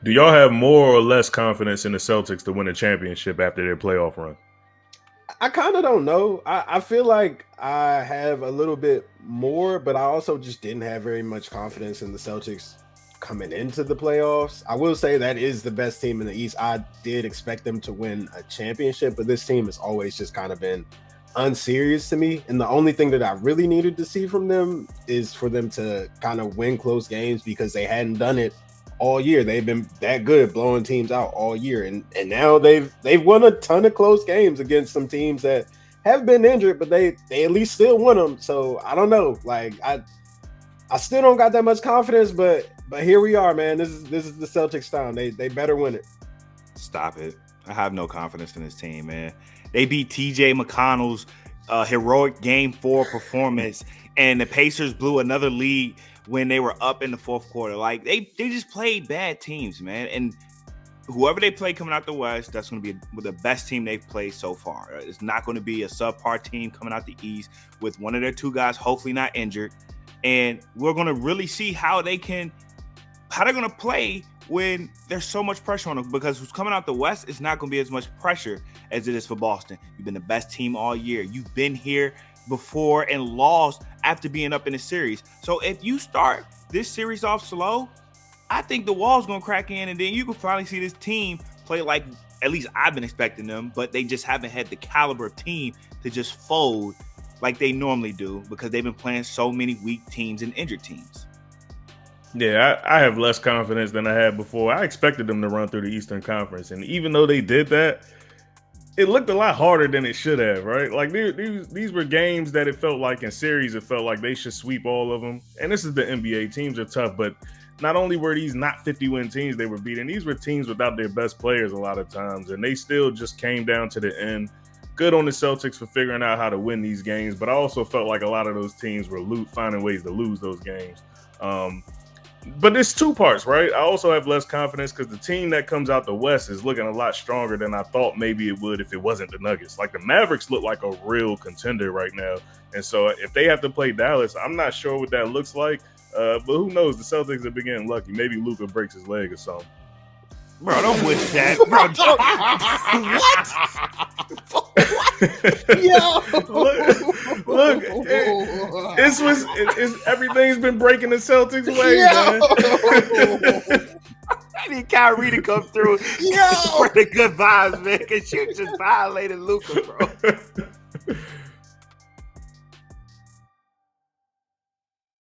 Do y'all have more or less confidence in the Celtics to win a championship after their playoff run? I kind of don't know. I feel like I have a little bit more, but I also just didn't have very much confidence in the Celtics coming into the playoffs. I will say that is the best team in the East. I did expect them to win a championship, but this team has always just kind of been unserious to me. And the only thing that I really needed to see from them is for them to kind of win close games because they hadn't done it all year. They've been that good blowing teams out all year, and now they've won a ton of close games against some teams that have been injured, but they at least still won them. So I don't know, like I still don't got that much confidence, but here we are, man. This is the Celtics time. They better win it. Stop it. I have no confidence in this team, man. They beat TJ McConnell's heroic Game 4 performance, and the Pacers blew another lead when they were up in the fourth quarter. Like, they just played bad teams, man. And whoever they play coming out the West, that's going to be the best team they've played so far. It's not going to be a subpar team coming out the East with one of their two guys hopefully not injured. And we're going to really see how they're going to play when there's so much pressure on them, because who's coming out the West is not going to be as much pressure as it is for Boston. You've been the best team all year. You've been here before and lost after being up in the series. So if you start this series off slow, I think the wall's going to crack in, and then you can finally see this team play like at least I've been expecting them, but they just haven't had the caliber of team to just fold like they normally do because they've been playing so many weak teams and injured teams. Yeah, I have less confidence than I had before. I expected them to run through the Eastern Conference, and even though they did that, it looked a lot harder than it should have, right? Like, these were games that it felt like in series, it felt like they should sweep all of them. And this is the NBA. Teams are tough, but not only were these not 50-win teams they were beating, these were teams without their best players a lot of times, and they still just came down to the end. Good on the Celtics for figuring out how to win these games, but I also felt like a lot of those teams were finding ways to lose those games. But it's two parts, right? I also have less confidence because the team that comes out the West is looking a lot stronger than I thought maybe it would if it wasn't the Nuggets. Like, the Mavericks look like a real contender right now. And so if they have to play Dallas, I'm not sure what that looks like. But who knows? The Celtics have been getting lucky. Maybe Luka breaks his leg or something. Bro, don't wish that. Bro, What? Look, everything's been breaking the Celtics' way, man. I need Kyrie to come through for the good vibes, man, because you just violated Luka, bro.